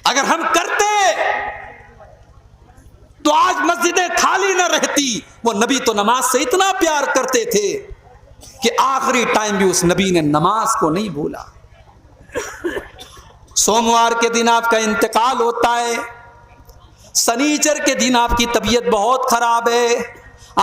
اگر ہم کرتے تو آج مسجدیں خالی نہ رہتی. وہ نبی تو نماز سے اتنا پیار کرتے تھے کہ آخری ٹائم بھی اس نبی نے نماز کو نہیں بھولا. سوموار کے دن آپ کا انتقال ہوتا ہے. سنیچر کے دن آپ کی طبیعت بہت خراب ہے,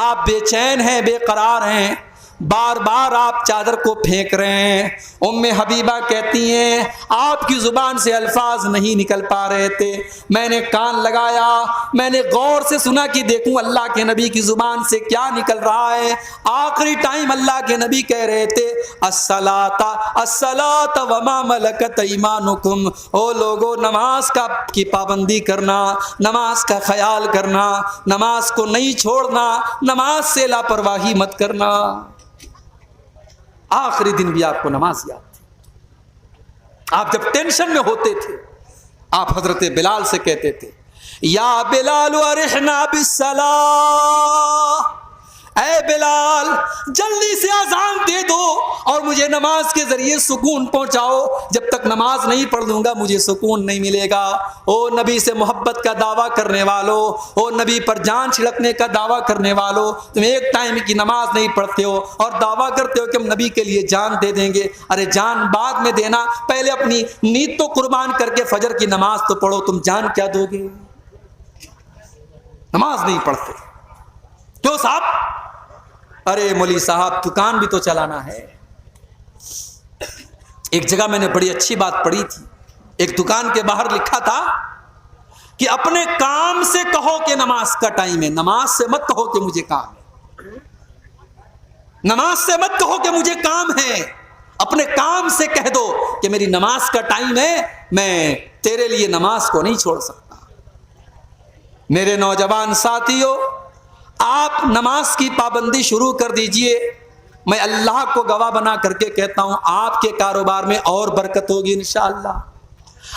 آپ بے چین ہیں, بے قرار ہیں, بار بار آپ چادر کو پھینک رہے ہیں. ام حبیبہ کہتی ہیں آپ کی زبان سے الفاظ نہیں نکل پا رہے تھے. میں نے کان لگایا, میں نے غور سے سنا کہ دیکھوں اللہ کے نبی کی زبان سے کیا نکل رہا ہے. آخری ٹائم اللہ کے نبی کہہ رہے تھے الصلاۃ الصلاۃ وما ملکت ایمانکم. او لوگو, نماز کی پابندی کرنا, نماز کا خیال کرنا, نماز کو نہیں چھوڑنا, نماز سے لاپرواہی مت کرنا. آخری دن بھی آپ کو نماز یاد تھی. آپ جب ٹینشن میں ہوتے تھے آپ حضرت بلال سے کہتے تھے یا بلال ارحنا بالصلاۃ, اے بلال جلدی سے اذان دے دو اور مجھے نماز کے ذریعے سکون پہنچاؤ. جب تک نماز نہیں پڑھ لوں گا مجھے سکون نہیں ملے گا. او نبی سے محبت کا دعویٰ کرنے والو, او نبی پر جان چھڑکنے کا دعویٰ کرنے والو, تم ایک ٹائم کی نماز نہیں پڑھتے ہو اور دعویٰ کرتے ہو کہ ہم نبی کے لیے جان دے دیں گے. ارے جان بعد میں دینا, پہلے اپنی نیند تو قربان کر کے فجر کی نماز تو پڑھو. تم جان کیا دو گے؟ نماز نہیں پڑھتے کیوں صاحب؟ ارے مولوی صاحب دکان بھی تو چلانا ہے. ایک جگہ میں نے بڑی اچھی بات پڑھی تھی. ایک دکان کے باہر لکھا تھا کہ اپنے کام سے کہو کہ نماز کا ٹائم ہے, نماز سے مت کہو کہ مجھے کام ہے. نماز سے مت کہو کہ مجھے کام ہے, اپنے کام سے کہہ دو کہ میری نماز کا ٹائم ہے, میں تیرے لیے نماز کو نہیں چھوڑ سکتا. میرے نوجوان ساتھیوں, آپ نماز کی پابندی شروع کر دیجئے. میں اللہ کو گواہ بنا کر کے کہتا ہوں آپ کے کاروبار میں اور برکت ہوگی انشاءاللہ.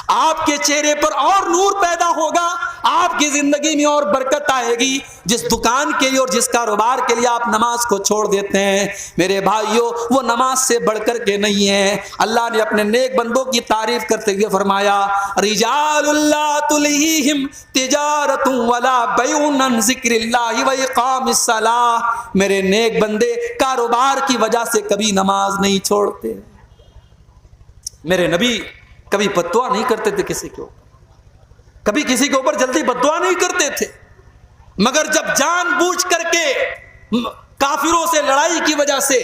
آپ کے چہرے پر اور نور پیدا ہوگا, آپ کی زندگی میں اور برکت آئے گی. جس دکان کے لیے اور جس کاروبار کے لیے آپ نماز کو چھوڑ دیتے ہیں میرے بھائیوں, وہ نماز سے بڑھ کر کے نہیں ہے. اللہ نے اپنے نیک بندوں کی تعریف کرتے ہوئے فرمایا رجال اللہ تلہیہم تجارت ولا بیع عن ذکر اللہ واقام الصلاۃ. میرے نیک بندے کاروبار کی وجہ سے کبھی نماز نہیں چھوڑتے. میرے نبی کبھی بددعا نہیں کرتے تھے کسی کے اوپر, کبھی کسی کے اوپر جلدی بددعا نہیں کرتے تھے, مگر جب جان بوجھ کر کے کافروں سے لڑائی کی وجہ سے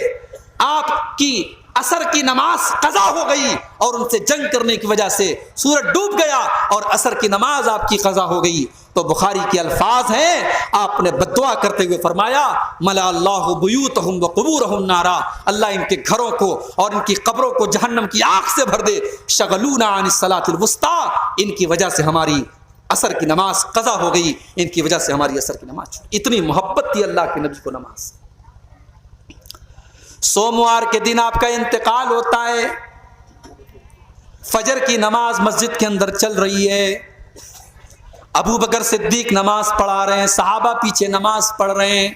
آپ کی عصر کی نماز قضا ہو گئی اور ان سے جنگ کرنے کی وجہ سے سورج ڈوب گیا اور عصر کی نماز آپ کی قضا ہو گئی, تو بخاری کے الفاظ ہیں آپ نے بددعا کرتے ہوئے فرمایا ملا اللہ بیوتہم وقبورہم نارا. اللہ ان کے گھروں کو اور ان کی قبروں کو جہنم کی آگ سے بھر دے. شغلونا عن الصلاۃ الوسطیٰ, ان کی وجہ سے ہماری عصر کی نماز قضا ہو گئی, ان کی وجہ سے ہماری عصر کی نماز چھوٹی. اتنی محبت تھی اللہ کے نبی کو نماز. سوموار کے دن آپ کا انتقال ہوتا ہے, فجر کی نماز مسجد کے اندر چل رہی ہے, ابو بکر صدیق نماز پڑھا رہے ہیں, صحابہ پیچھے نماز پڑھ رہے ہیں.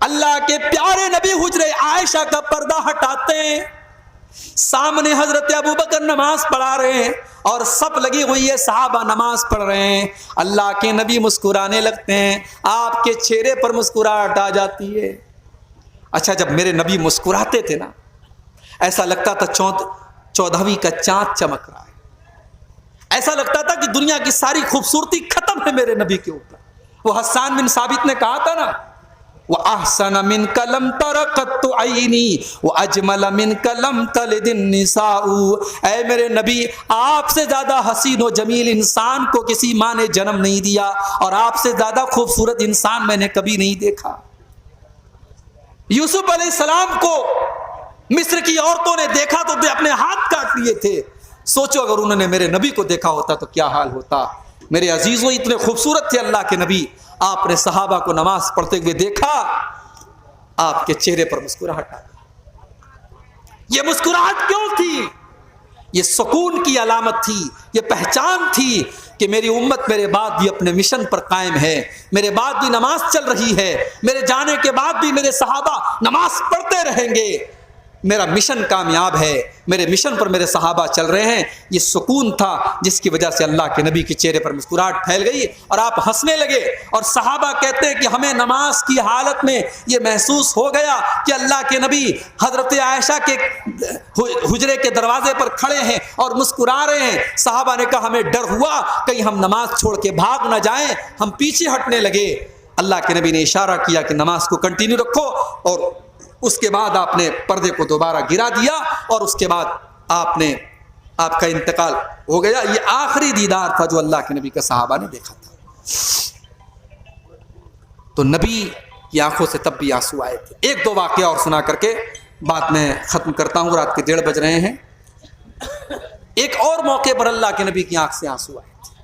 اللہ کے پیارے نبی حجرے عائشہ کا پردہ ہٹاتے ہیں, سامنے حضرت ابو بکر نماز پڑھا رہے ہیں اور سب لگی ہوئی ہے, صحابہ نماز پڑھ رہے ہیں. اللہ کے نبی مسکرانے لگتے ہیں, آپ کے چہرے پر مسکراہٹ آ جاتی ہے. اچھا جب میرے نبی مسکراتے تھے نا ایسا لگتا تھا 14ویں کا چاند چمک رہا ہے, ایسا لگتا تھا کہ دنیا کی ساری خوبصورتی ختم ہے میرے نبی کے اوپر. وہ حسان بن ثابت نے کہا تھا نا وَأَحْسَنَ مِنْكَ لَمْ تَرَ قَطُّ عَيْنِي وَأَجْمَلَ مِنْكَ لَمْ تَلِدِ النِّسَاءُ. اے میرے نبی, آپ سے زیادہ حسین و جمیل انسان کو کسی ماں نے جنم نہیں دیا اور آپ سے زیادہ خوبصورت انسان میں نے کبھی نہیں دیکھا. یوسف علیہ السلام کو مصر کی عورتوں نے دیکھا تو اپنے ہاتھ کاٹ لیے تھے. سوچو اگر انہوں نے میرے نبی کو دیکھا ہوتا تو کیا حال ہوتا. میرے عزیزوں, اتنے خوبصورت تھے اللہ کے نبی. آپ نے صحابہ کو نماز پڑھتے ہوئے دیکھا, آپ کے چہرے پر مسکراہٹ آ گئی. یہ مسکراہٹ کیوں تھی؟ یہ سکون کی علامت تھی, یہ پہچان تھی کہ میری امت میرے بعد بھی اپنے مشن پر قائم ہے, میرے بعد بھی نماز چل رہی ہے, میرے جانے کے بعد بھی میرے صحابہ نماز پڑھتے رہیں گے. میرا مشن کامیاب ہے، میرے مشن پر میرے صحابہ چل رہے ہیں. یہ سکون تھا جس کی وجہ سے اللہ کے نبی کے چہرے پر مسکراہٹ پھیل گئی اور آپ ہنسنے لگے. اور صحابہ کہتے ہیں کہ ہمیں نماز کی حالت میں یہ محسوس ہو گیا کہ اللہ کے نبی حضرت عائشہ کے حجرے کے دروازے پر کھڑے ہیں اور مسکرا رہے ہیں. صحابہ نے کہا ہمیں ڈر ہوا کہیں ہم نماز چھوڑ کے بھاگ نہ جائیں، ہم پیچھے ہٹنے لگے. اللہ کے نبی نے اشارہ کیا کہ نماز کو کنٹینیو رکھو، اور اس کے بعد آپ نے پردے کو دوبارہ گرا دیا اور اس کے بعد آپ کا انتقال ہو گیا. یہ آخری دیدار تھا جو اللہ کے نبی کا صحابہ نے دیکھا تھا. تو نبی کی آنکھوں سے تب بھی آنسو آئے تھے. ایک دو واقعہ اور سنا کر کے بات میں ختم کرتا ہوں، رات کے 1:30 بج رہے ہیں. ایک اور موقع پر اللہ کے نبی کی آنکھ سے آنسو آئے تھے.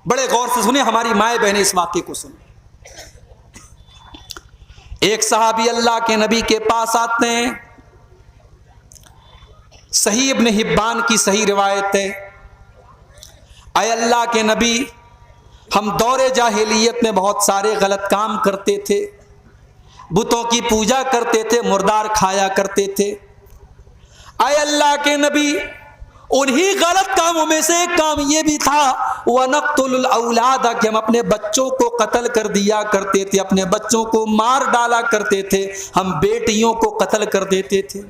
بڑے غور سے سنیں، ہماری مائیں بہنیں اس واقعے کو سنیں. ایک صحابی اللہ کے نبی کے پاس آتے ہیں. صحیح ابن حبان کی صحیح روایت ہے، اے اللہ کے نبی، ہم دور جاہلیت میں بہت سارے غلط کام کرتے تھے، بتوں کی پوجا کرتے تھے، مردار کھایا کرتے تھے. اے اللہ کے نبی، انہی غلط کاموں میں سے ایک کام یہ بھی تھا وَنَقْتُلُ الْأَوْلَادَ کہ ہم اپنے بچوں کو قتل کر دیا کرتے تھے، اپنے بچوں کو مار ڈالا کرتے تھے، ہم بیٹیوں کو قتل کر دیتے تھے.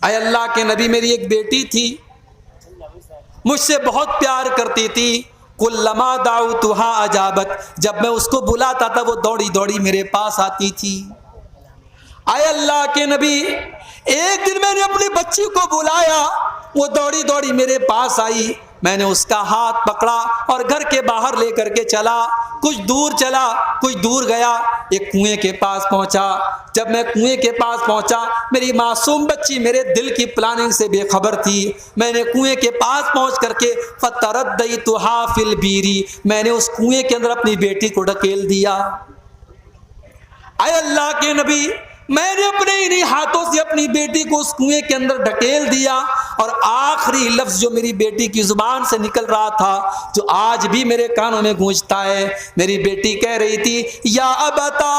اے اللہ کے نبی، میری ایک بیٹی تھی، مجھ سے بہت پیار کرتی تھی. کلما دعوتها اجابت، جب میں اس کو بلاتا تھا وہ دوڑی دوڑی میرے پاس آتی تھی. اے اللہ کے نبی، ایک دن میں نے اپنی بچی کو بلایا، وہ دوڑی دوڑی میرے پاس آئی، میں نے اس کا ہاتھ پکڑا اور گھر کے باہر لے کر کے چلا. کچھ دور گیا، ایک کنویں کے پاس پہنچا. جب میں کنویں کے پاس پہنچا، میری معصوم بچی میرے دل کی پلاننگ سے بے خبر تھی. میں نے کنویں کے پاس پہنچ کر کے فَتَرَدَّيْتُهَا فِي الْبِيرِ، میں نے اس کنویں کے اندر اپنی بیٹی کو ڈھکیل دیا. اے اللہ کے نبی، میں نے اپنے انہی ہاتھوں سے اپنی بیٹی کو اس کنویں کے اندر ڈھکیل دیا، اور آخری لفظ جو میری بیٹی کی زبان سے نکل رہا تھا، جو آج بھی میرے کانوں میں گونجتا ہے، میری بیٹی کہہ رہی تھی یا ابتا،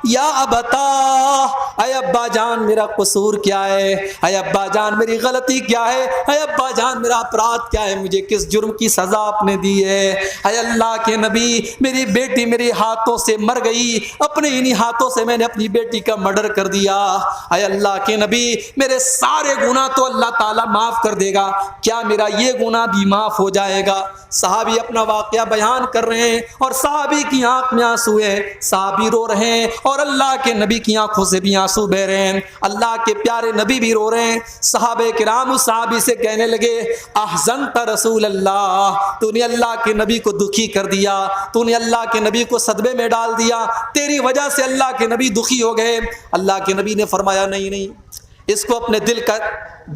یا ابتا، اے ابا جان میرا قصور کیا ہے، اے ابا جان میری غلطی کیا ہے، اے ابا جان میرا اپرادھ کیا ہے، مجھے کس جرم کی سزا آپ نے دی ہے. اے اللہ کے نبی، میری بیٹی میرے ہاتھوں سے مر گئی، اپنے انہی ہاتھوں سے میں نے اپنی بیٹی کا مرڈر کر دیا. اے اللہ کے نبی، میرے سارے گناہ تو اللہ تعالیٰ معاف کر دے گا، کیا میرا یہ گناہ بھی معاف ہو جائے گا؟ صحابی اپنا واقعہ بیان کر رہے ہیں اور صحابی کی آنکھ میں آنسو ہے، صحابی رو رہے ہیں اور اللہ کے نبی کی آنکھوں سے بھی آنسو بہ رہے ہیں. اللہ کے پیارے نبی بھی رو رہے ہیں. صحابہ کرام اس صحابی سے کہنے لگے احزنت رسول اللہ، تو نے اللہ کے نبی کو دکھی کر دیا، تو نے اللہ کے نبی کو صدمے میں ڈال دیا، تیری وجہ سے اللہ کے نبی دکھی ہو گئے. اللہ کے نبی نے فرمایا نہیں، اس کو اپنے دل کا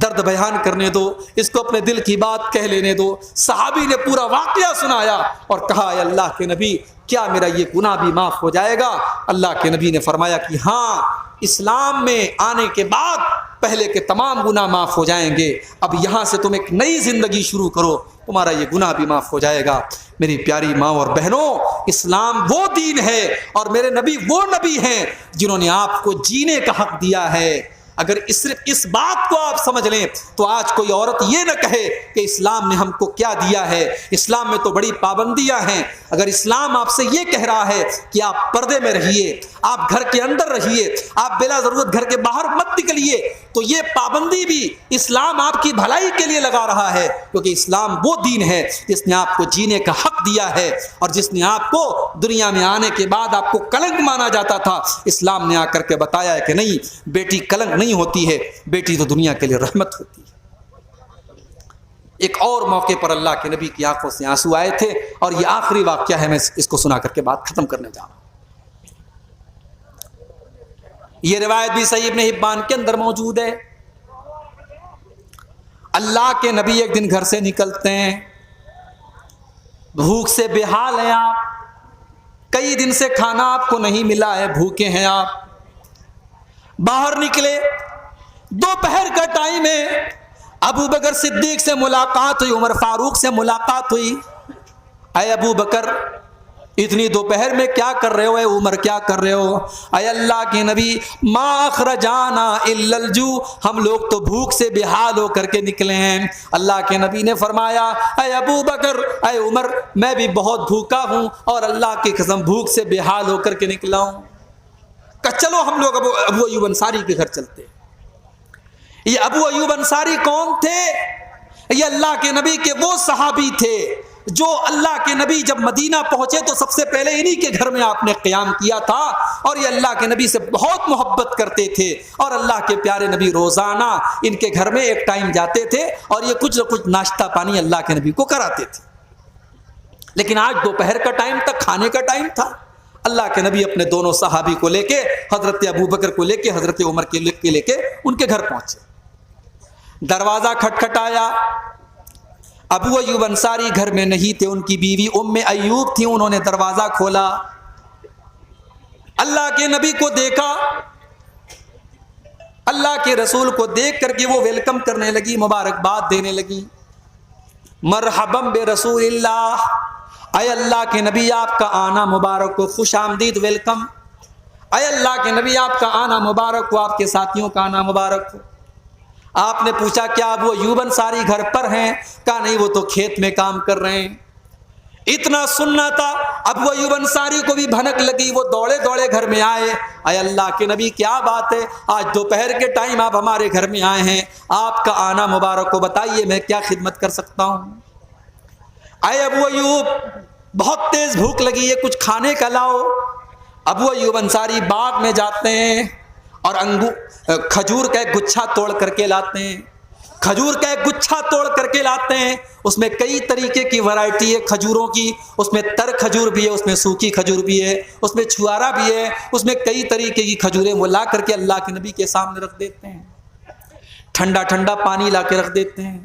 درد بیان کرنے دو، اس کو اپنے دل کی بات کہہ لینے دو. صحابی نے پورا واقعہ سنایا اور کہا اے اللہ کے نبی، کیا میرا یہ گناہ بھی معاف ہو جائے گا؟ اللہ کے نبی نے فرمایا کہ ہاں، اسلام میں آنے کے بعد پہلے کے تمام گناہ معاف ہو جائیں گے، اب یہاں سے تم ایک نئی زندگی شروع کرو، تمہارا یہ گناہ بھی معاف ہو جائے گا. میری پیاری ماں اور بہنوں، اسلام وہ دین ہے اور میرے نبی وہ نبی ہیں جنہوں نے آپ کو جینے کا حق دیا ہے. اگر صرف اس بات کو آپ سمجھ لیں تو آج کوئی عورت یہ نہ کہے کہ اسلام نے ہم کو کیا دیا ہے، اسلام میں تو بڑی پابندیاں ہیں. اگر اسلام آپ سے یہ کہہ رہا ہے کہ آپ پردے میں رہیے، آپ گھر کے اندر رہیے، آپ بلا ضرورت گھر کے باہر مت نکلیے، تو یہ پابندی بھی اسلام آپ کی بھلائی کے لیے لگا رہا ہے، کیونکہ اسلام وہ دین ہے جس نے آپ کو جینے کا حق دیا ہے اور جس نے آپ کو دنیا میں آنے کے بعد آپ کو کلنک مانا جاتا تھا، اسلام نے آ کر کے بتایا ہے کہ نہیں، بیٹی کلنک نہیں ہوتی ہے، بیٹی تو دنیا کے لیے رحمت ہوتی ہے. ایک اور موقع پر اللہ کے نبی کی آنکھوں سے آنسو آئے تھے اور یہ آخری واقعہ ہے، میں اس کو سنا کر کے بات ختم کرنے جا رہا ہوں. یہ روایت بھی صحیح ابن حبان کے اندر موجود ہے. اللہ کے نبی ایک دن گھر سے نکلتے ہیں، بھوک سے بے حال ہیں آپ، کئی دن سے کھانا آپ کو نہیں ملا ہے، بھوکے ہیں آپ. باہر نکلے، دوپہر کا ٹائم ہے، ابو بکر صدیق سے ملاقات ہوئی، عمر فاروق سے ملاقات ہوئی. اے ابو بکر، اتنی دوپہر میں کیا کر رہے ہو اے عمر، کیا کر رہے ہو؟ اے اللہ کے نبی، ما اخرجانا الا الجوع، ہم لوگ تو بھوک سے بے حال ہو کر کے نکلے ہیں۔ اللہ کے نبی نے فرمایا اے ابو بکر، اے عمر، میں بھی بہت بھوکا ہوں اور اللہ کی قسم بھوک سے بے حال ہو کر کے نکلا ہوں۔ کہ چلو ہم لوگ ابو ایوب انصاری کے گھر چلتے ہیں۔ یہ ابو ایوب انصاری کون تھے؟ یہ اللہ کے نبی کے وہ صحابی تھے جو اللہ کے نبی جب مدینہ پہنچے تو سب سے پہلے انہی کے گھر میں آپ نے قیام کیا تھا، اور یہ اللہ کے نبی سے بہت محبت کرتے تھے، اور اللہ کے پیارے نبی روزانہ ان کے گھر میں ایک ٹائم جاتے تھے اور یہ کچھ نہ کچھ ناشتہ پانی اللہ کے نبی کو کراتے تھے۔ لیکن آج دوپہر کا ٹائم تک کھانے کا ٹائم تھا، اللہ کے نبی اپنے دونوں صحابی کو لے کے، حضرت ابو بکر کو لے کے، حضرت عمر کے لے کے ان کے گھر پہنچے۔ دروازہ کھٹکھٹایا، ابو ایوب انصاری گھر میں نہیں تھے، ان کی بیوی ام ایوب تھی، انہوں نے دروازہ کھولا، اللہ کے نبی کو دیکھا، اللہ کے رسول کو دیکھ کر کے وہ ویلکم کرنے لگی، مبارکباد دینے لگی، مرحبا برسول اللہ، اے اللہ کے نبی آپ کا آنا مبارک ہو، خوش آمدید، ویلکم، اے اللہ کے نبی آپ کا آنا مبارک ہو، آپ کے ساتھیوں کا آنا مبارک ہو۔ آپ نے پوچھا کیا ابو ایوب انصاری گھر پر ہیں؟ کہا نہیں، وہ تو کھیت میں کام کر رہے ہیں۔ اتنا سننا تھا، ابو ایوب انصاری کو بھی بھنک لگی، وہ دوڑے دوڑے گھر میں آئے، اے اللہ کے نبی کیا بات ہے، آج دوپہر کے ٹائم آپ ہمارے گھر میں آئے ہیں، آپ کا آنا مبارک ہو، بتائیے میں کیا خدمت کر سکتا ہوں؟ اے ابو ایوب بہت تیز بھوک لگی ہے، کچھ کھانے کا لاؤ۔ ابو ایوب انصاری باغ میں جاتے ہیں اور کھجور کا ایک گچھا توڑ کر کے لاتے ہیں، کھجور کا ایک گچھا توڑ کر کے لاتے ہیں، اس میں کئی طریقے کی ورائٹی ہے کھجوروں کی، اس میں تر کھجور بھی ہے، اس میں سوکھی کھجور بھی ہے، اس میں چھوارا بھی ہے، اس میں کئی طریقے کی کھجوریں وہ لا کر کے اللہ کے نبی کے سامنے رکھ دیتے ہیں، ٹھنڈا ٹھنڈا پانی لا کے رکھ دیتے ہیں۔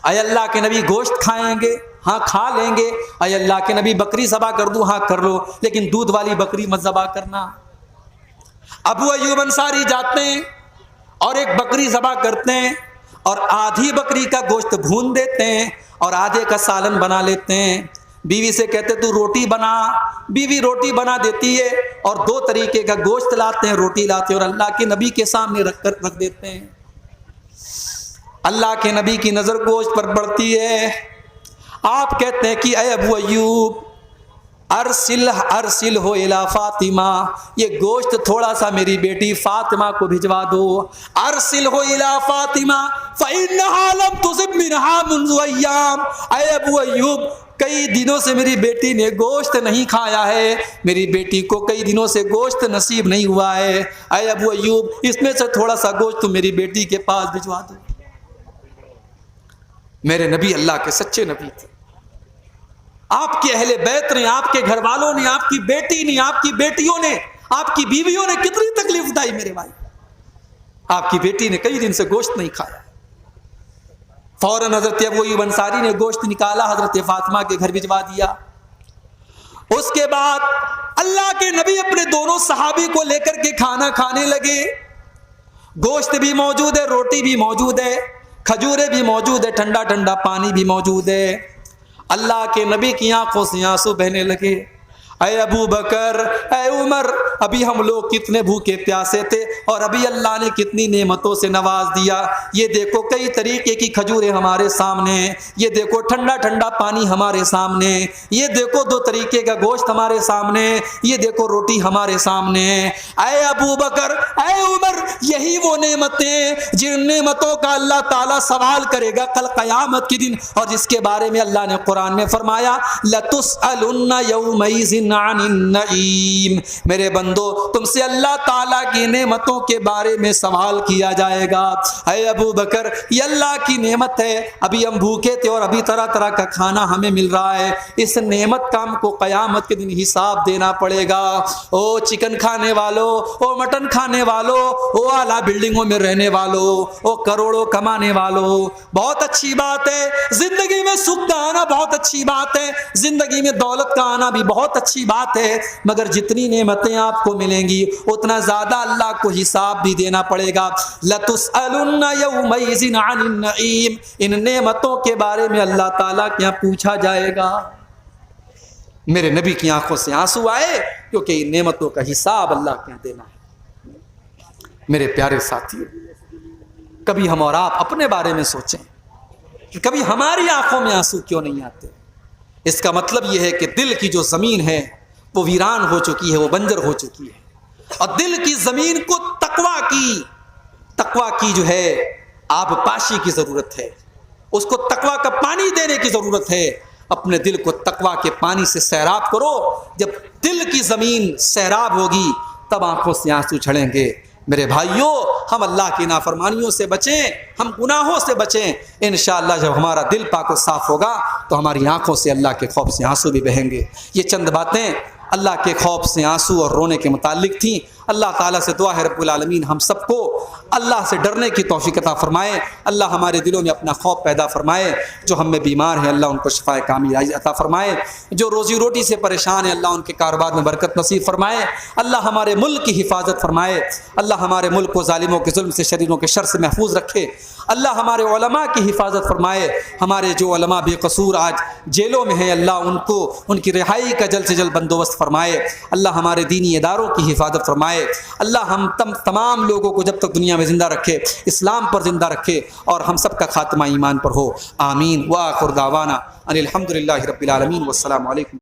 اے اللہ کے نبی گوشت کھائیں گے؟ ہاں کھا لیں گے۔ اے اللہ کے نبی بکری ذبح کر دوں؟ ہاں کر لو، لیکن دودھ والی بکری مت ذبح کرنا۔ ابو ایوب انصاری جاتے ہیں اور ایک بکری ذبح کرتے ہیں اور آدھی بکری کا گوشت بھون دیتے ہیں اور آدھے کا سالن بنا لیتے ہیں۔ بیوی سے کہتے تو روٹی بنا، بیوی روٹی بنا دیتی ہے اور دو طریقے کا گوشت لاتے ہیں، روٹی لاتے ہیں اور اللہ کے نبی کے سامنے رکھ دیتے ہیں۔ اللہ کے نبی کی نظر گوشت پر پڑتی ہے، آپ کہتے ہیں کہ اے ابو ایوب ارسل ہو الی فاطمہ، یہ گوشت تھوڑا سا میری بیٹی فاطمہ کو بھجوا دو۔ ارسل ہو الی فاطمہ فإنها لم تصب منها منذ ایام، اے ابو ایوب کئی دنوں سے میری بیٹی نے گوشت نہیں کھایا ہے، میری بیٹی کو کئی دنوں سے گوشت نصیب نہیں ہوا ہے، اے ابو ایوب اس میں سے تھوڑا سا گوشت تو میری بیٹی کے پاس بھجوا دو۔ میرے نبی اللہ کے سچے نبی تھے، آپ کے اہل بیت نے، آپ کے گھر والوں نے، آپ کی بیٹی نے، آپ کی بیٹیوں نے، آپ کی بیویوں نے کتنی تکلیف اٹھائی میرے بھائی۔ آپ کی بیٹی نے کئی دن سے گوشت نہیں کھایا، فوراً حضرت ابو ایوب انصاری نے گوشت نکالا، حضرت فاطمہ کے گھر بھجوا دیا۔ اس کے بعد اللہ کے نبی اپنے دونوں صحابی کو لے کر کے کھانا کھانے لگے، گوشت بھی موجود ہے، روٹی بھی موجود ہے، کھجوریں بھی موجود ہے، ٹھنڈا ٹھنڈا پانی بھی موجود ہے۔ اللہ کے نبی کی آنکھوں سے آنسو بہنے لگے، اے ابو بکر، اے عمر، ابھی ہم لوگ کتنے بھوکے پیاسے تھے اور ابھی اللہ نے کتنی نعمتوں سے نواز دیا۔ یہ دیکھو کئی طریقے کی کھجوریں ہمارے سامنے، یہ دیکھو ٹھنڈا ٹھنڈا پانی ہمارے سامنے، یہ دیکھو دو طریقے کا گوشت ہمارے سامنے، یہ دیکھو روٹی ہمارے سامنے۔ اے ابو بکر، اے عمر، یہی وہ نعمتیں جن نعمتوں کا اللہ تعالیٰ سوال کرے گا کل قیامت کے دن، اور جس کے بارے میں اللہ نے قرآن میں فرمایا لَتُسْأَلُنَّ يَوْمَئِذٍ عَنِ النَّعِيمِ، میرے بندو تم سے اللہ تعالیٰ کی نعمتوں کے بارے میں سوال کیا جائے گا۔ اے ابو بکر، یہ اللہ کی نعمت ہے، ابھی ہم بھوکے تھے اور ابھی طرح طرح کا کھانا ہمیں مل رہا ہے، اس نعمت کا ہم کو قیامت کے دن حساب دینا پڑے گا۔ او چکن کھانے والو، او مٹن کھانے والو، او اعلیٰ بلڈنگوں میں رہنے والو، او کروڑوں کمانے والو، بہت اچھی بات ہے، زندگی میں سکھ کا آنا بہت اچھی بات ہے، زندگی میں دولت کا آنا بھی بہت اچھی بات ہے، مگر جتنی نعمتیں آپ کو ملیں گی اتنا زیادہ اللہ کو حساب بھی دینا پڑے گا۔ لَتُسْأَلُنَّ يَوْمَئِذٍ عَنِ النَّعِيمِ، ان نعمتوں کے بارے میں اللہ تعالیٰ کے یہاں پوچھا جائے گا۔ میرے نبی کی آنکھوں سے آنسو آئے کیونکہ ان نعمتوں کا حساب اللہ کے یہاں دینا ہے۔ میرے پیارے ساتھیو، کبھی ہم اور آپ اپنے بارے میں سوچیں کہ کبھی ہماری آنکھوں میں آنسو کیوں نہیں آتے؟ اس کا مطلب یہ ہے کہ دل کی جو زمین ہے وہ ویران ہو چکی ہے، وہ بنجر ہو چکی ہے، اور دل کی زمین کو تقویٰ کی جو ہے آب پاشی کی ضرورت ہے، اس کو تقویٰ کا پانی دینے کی ضرورت ہے۔ اپنے دل کو تقویٰ کے پانی سے سیراب کرو، جب دل کی زمین سیراب ہوگی تب آنکھوں سے آنسو جھڑیں گے۔ میرے بھائیوں، ہم اللہ کی نافرمانیوں سے بچیں، ہم گناہوں سے بچیں۔ انشاءاللہ جب ہمارا دل پاک و صاف ہوگا تو ہماری آنکھوں سے اللہ کے خوف سے آنسو بھی بہیں گے۔ یہ چند باتیں اللہ کے خوف سے آنسو اور رونے کے متعلق تھیں۔ اللہ تعالیٰ سے دعا ہے رب العالمین ہم سب کو اللہ سے ڈرنے کی توفیق عطا فرمائے۔ اللہ ہمارے دلوں میں اپنا خوف پیدا فرمائے۔ جو ہم میں بیمار ہیں اللہ ان کو شفائے کامل عطا فرمائے۔ جو روزی روٹی سے پریشان ہیں اللہ ان کے کاروبار میں برکت نصیب فرمائے۔ اللہ ہمارے ملک کی حفاظت فرمائے۔ اللہ ہمارے ملک کو ظالموں کے ظلم سے، شریروں کے شر سے محفوظ رکھے۔ اللہ ہمارے علماء کی حفاظت فرمائے۔ ہمارے جو علماء بے قصور آج جیلوں میں ہیں اللہ ان کو ان کی رہائی کا جلد سے جلد بندوبست فرمائے۔ اللہ ہمارے دینی اداروں کی حفاظت فرمائے۔ اللہ ہم تمام لوگوں کو جب تک دنیا میں زندہ رکھے اسلام پر زندہ رکھے اور ہم سب کا خاتمہ ایمان پر ہو۔ آمین۔ وآخر دعوانا ان الحمد للہ رب العالمین، والسلام علیکم۔